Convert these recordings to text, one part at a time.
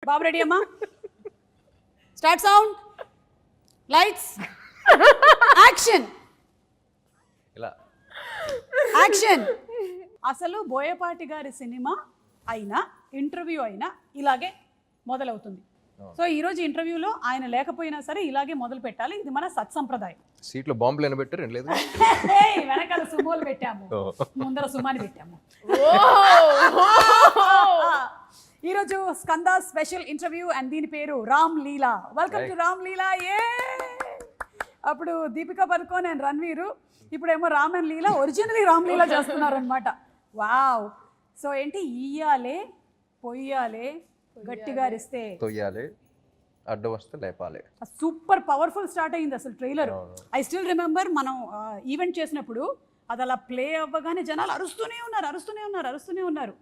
బాబు ready అమ్మా? Start sound, lights, action. ఇలా action. అసలు బోయపాటి గారి సినిమా అయినా ఇంటర్వ్యూ అయినా ఇలాగే మొదలవుతుంది. సో ఈరోజు ఇంటర్వ్యూలో ఆయన లేకపోయినా సరే ఇలాగే మొదలు పెట్టాలి. ఇది మన సత్సంప్రదాయం. సీట్లో బాంబులు ఎన్ని పెట్టారు? ఏం లేదు, వెనకాల సుమోలు పెట్టాము, ముందర సుమాని పెట్టాము. ఈరోజు స్కంద స్పెషల్ ఇంటర్వ్యూ అండ్ దీని పేరు రామ్ లీలా. Welcome to Ram Leela. ఏ అప్పుడు దీపికా పదుకోన్ అండ్ రణ్వీరు, ఇప్పుడేమో రామ్ అండ్ లీలా ఒరిజినలీ రామ్ లీలా చేస్తున్నారు అనమాట. వావ్. సో ఏంటి, ఇయ్యాలే పొయ్యాలే గట్టిగా అరిస్తే తొయ్యాలి, అడ్డు వస్తే లేపాలి. సూపర్ పవర్ఫుల్ స్టార్ట్ అయింది అసలు ట్రైలర్. ఐ స్టిల్ రిమెంబర్ మనం ఈవెంట్ చేసినప్పుడు అది అలా ప్లే అవ్వగానే జనాలు అరుస్తూనే ఉన్నారు.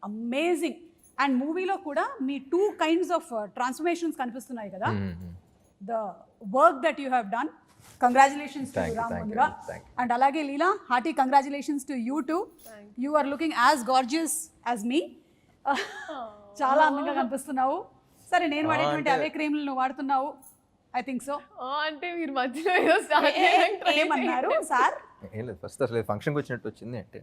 అమేజింగ్. అండ్ మూవీలో కూడా మీ 2 kinds ఆఫ్ ట్రాన్స్ఫర్మేషన్స్ కనిపిస్తున్నాయి కదా. The work that you have done, congratulations to Ram ముందుగా. అండ్ అలాగే Leela, hearty congratulations to you too. You are looking as gorgeous as me. చాలా అందంగా కనిపిస్తున్నావు. సరే, నేను వాడేటువంటి అవే క్రీమ్లు నువ్వు వాడుతున్నావు. I think so. అంటే మీరు మధ్యలో ఏదో స్టార్ట్ ఏమన్నారు సార్? ఏం లేదు, ఫస్ట్ అసలు ఫంక్షన్కి వచ్చినట్టు వచ్చింది అంటే.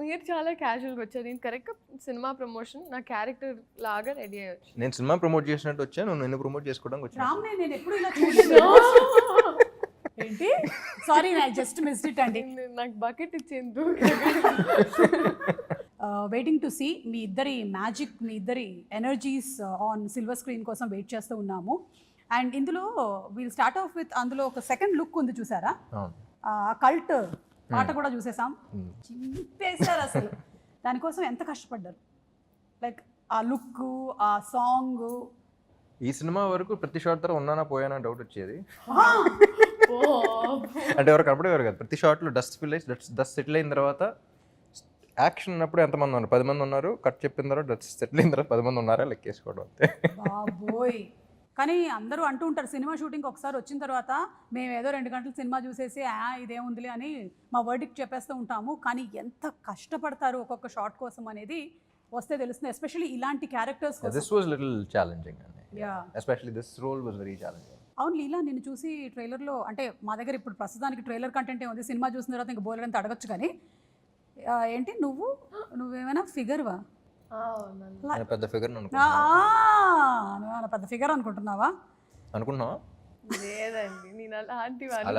మీరు చాలా క్యాజువల్గా వచ్చారు. నేను కరెక్ట్గా సినిమా ప్రమోషన్ నా క్యారెక్టర్ లాగా రెడీ అయ్యొచ్చు. నేను సినిమా ప్రమోట్ చేసినట్టు వచ్చాను, నువ్వు నిన్ను ప్రమోట్ చేసుకోవడానికి వచ్చాను. రామ్ నేను ఎప్పుడు ఇలా చూడలేదు. ఏంటి? Sorry, I just missed it అండి. నాకు బకెట్ ఇచ్చేందు. వెయిటింగ్ టు సీ మీ ఇద్దరి మ్యాజిక్, మీ ఇద్దరి ఎనర్జీస్ ఆన్ సిల్వర్ స్క్రీన్ కోసం వెయిట్ చేస్తూ ఉన్నాము. అండ్ ఇందులో వీల్ స్టార్ట్ ఆఫ్ విత్, అందులో ఒక సెకండ్ లుక్ ఉంది చూసారా? కల్ట్ పాట కూడా చూసేసాం. చింపేశారు అసలు. దానికోసం ఎంత కష్టపడ్డారు? లైక్ ఆ లుక్, ఆ సాంగ్. ఈ సినిమా వరకు ప్రతి షాట్ తర్వాత ఉన్నానా పోయానా డౌట్ వచ్చేది. అంటే ఎవరు కనపడేవారు కదా. ప్రతి షాట్లో డస్ట్ ఫిల్ అయ్యి డస్ట్ సెటిల్ అయిన తర్వాత యాక్షన్ ఉన్నప్పుడు ఎంతమంది ఉన్నారు? 10 మంది ఉన్నారు. కట్ చెప్పిన తర్వాత డస్ట్ సెటిల్ అయిన తర్వాత 10 మంది ఉన్నారా లెక్కేసుకోవడం అంతే. బాబోయ్. కానీ అందరూ అంటూ ఉంటారు సినిమా షూటింగ్ ఒకసారి వచ్చిన తర్వాత మేము ఏదో 2 గంటలు సినిమా చూసేసి ఇదేముందిలే అని మా వర్డిక్ట్ చెప్పేస్తూ ఉంటాము. కానీ ఎంత కష్టపడతారు ఒక్కొక్క షాట్ కోసం అనేది వస్తే తెలుస్తుంది. ఎస్పెషల్లీ ఇలాంటి characters. This was little challenging అండి. Especially this role was very challenging. అవును లీలా, నిన్ను చూసి ట్రైలర్లో, అంటే మా దగ్గర ఇప్పుడు ప్రస్తుతానికి ట్రైలర్ కంటెంటే ఉంది. సినిమా చూసిన తర్వాత ఇంకా బోలెడంత అడగచ్చు. కానీ ఏంటి నువ్వేమైనా ఫిగర్వా? పెద్ద ఫిగర్ నువ్వేమైనా పెద్ద ఫిగర్ అనుకుంటున్నావా? అనుకుంటున్నావా? లేదండి, నేను అలాంటి వాళ్ళు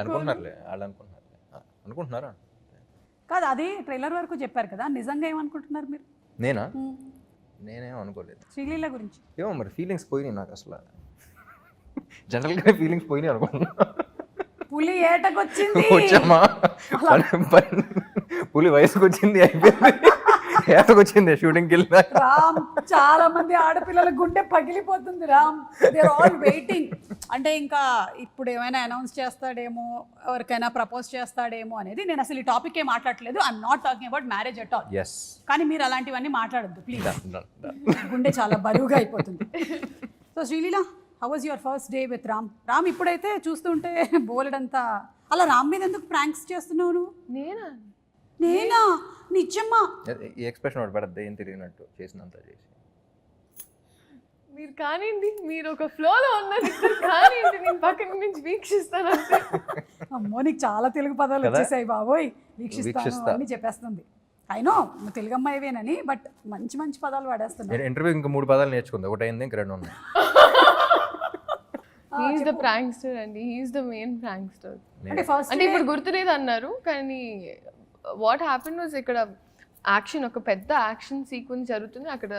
అనుకుంటున్నారా? కాదు, అది ట్రైలర్ వరకు చెప్పారు కదా. నిజంగా ఏమనుకుంటున్నారు మీరు? నేనేం అనుకోలేదు. శ్రీలీల గురించి ఏమో మరి ఫీలింగ్స్ పోయినాయి నాకు. అసలు జనరల్గా ఫీలింగ్స్ పోయినాయి అనుకుంటున్నా. పులి ఏటకొచ్చింది, వచ్చామా పులి వయసుకు వచ్చింది, అయిపోయింది. ఏటకొచ్చింది షూటింగ్కి వెళ్ళినా. రామ్, చాలా మంది ఆడపిల్లల గుండె పగిలిపోతుంది. Ram, they are all waiting. అంటే ఇంకా ఇప్పుడు ఏమైనా అనౌన్స్ చేస్తాడేమో, ఎవరికైనా ప్రపోజ్ చేస్తాడేమో అనేది. నేను అసలు ఈ టాపిక్ ఏం మాట్లాడలేదు. I'm not talking about marriage at all. కానీ మీరు అలాంటివన్నీ మాట్లాడద్దు ప్లీజ్. గుండె చాలా బరువుగా అయిపోతుంది. So Sreeleela, how was your first day with Ram? Ram ఇప్పుడైతే చూస్తుంటే బోలెడంతా. అలా రామ్ మీద ఎందుకు ప్రాంక్స్ చేస్తున్నావు నువ్వు? నేనా? నిజమ్మా? ఈ ఎక్స్ప్రెషన్ ఒకటి పడద్దు, ఏం తిరిగినట్టు చేసినంత చేసి. మీరు కానివ్వండి, మీరు ఒక ఫ్లోలో ఉన్నారు. కానివ్వండి, నేను పక్కన నుంచి వీక్షిస్తాను. అమ్మో, నీకు చాలా తెలుగు పదాలు వచ్చేసాయి బాబోయ్. వీక్షిస్తాను అని చెప్పేస్తుంది. అయినో నువ్వు తెలుగు అమ్మాయివేనని, బట్ మంచి మంచి పదాలు వాడేస్తున్నావు. ఇంటర్వ్యూ ఇంకా 3 పదాలు నేర్చుకుంది. ఒకటి అయింది, ఇంకా 2 ఉన్నాయి. హీఈస్ ద ప్రాంక్స్టర్ అండి. He's the main prankster. అంటే ఇప్పుడు గుర్తులేదు అన్నారు, కానీ వాట్ హ్యాపెన్ వాజ్, ఇక్కడ యాక్షన్, ఒక పెద్ద యాక్షన్ సీక్వెన్స్ జరుగుతుంది. అక్కడ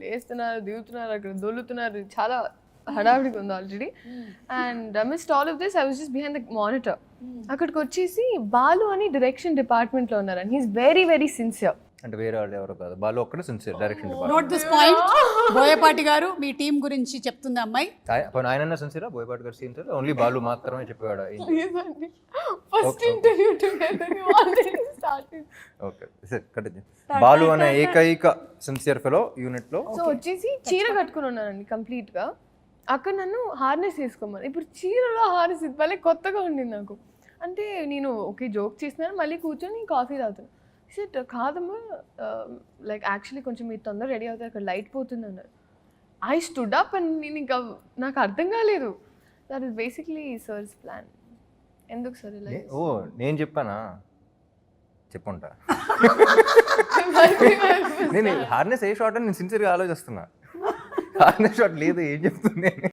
లేస్తున్నారు, దిగుతున్నారు, అక్కడ దొల్లుతున్నారు. చాలా హడావిడిగా ఉంది already. And amidst all of this I was just behind the monitor. అక్కడికి వచ్చేసి బాలు అని డైరెక్షన్ డిపార్ట్మెంట్లో ఉన్నారు. And he's very very sincere. అంటే వేరే వాళ్ళు ఎవరు కాదు, బాలు ఒక్కడే sincere direction department. Note this point. Boyapati గారు మీ టీం గురించి చెప్తుంది అమ్మాయి. ఆయన సిన్సియరా? బోయపాటి గారు సిన్సియర్, ఓన్లీ బాలు మాత్రమే చెప్పేవాడు. First interview together you already started. Okay, continue. Balu అనే ఏకైక సిన్సియర్ ఫెలో యూనిట్ లో. సో వచ్చేసి చీర కట్టుకుని ఉన్నానండి కంప్లీట్ గా. అక్కడ నన్ను హార్నెస్ వేసుకోమని. ఇప్పుడు చీరలో హార్నెస్ ఇది భలే కొత్తగా ఉండింది నాకు. అంటే నేను ఓకే జోక్ చేసినాను, మళ్ళీ కూర్చొని కాఫీ తాగుతాను. సెట్ కాదమ్మా లైక్ యాక్చువల్లీ కొంచెం మీరు తొందర రెడీ అవుతారు అక్కడ లైట్ పోతుంది అన్నారు. ఐ స్టుడ్ అప్ అండ్ నేను ఇంకా నాకు అర్థం కాలేదు. That is basically sir's plan. ఎందుకు సార్ ఇలా ఓ నేను చెప్పానా చెప్పుంటా. నేను హార్నెస్ ఏ షాట్ అని నేను సిన్సియర్గా ఆలోచిస్తున్నా. హార్నెస్ షాట్ లేదు ఏం చెప్తుంది.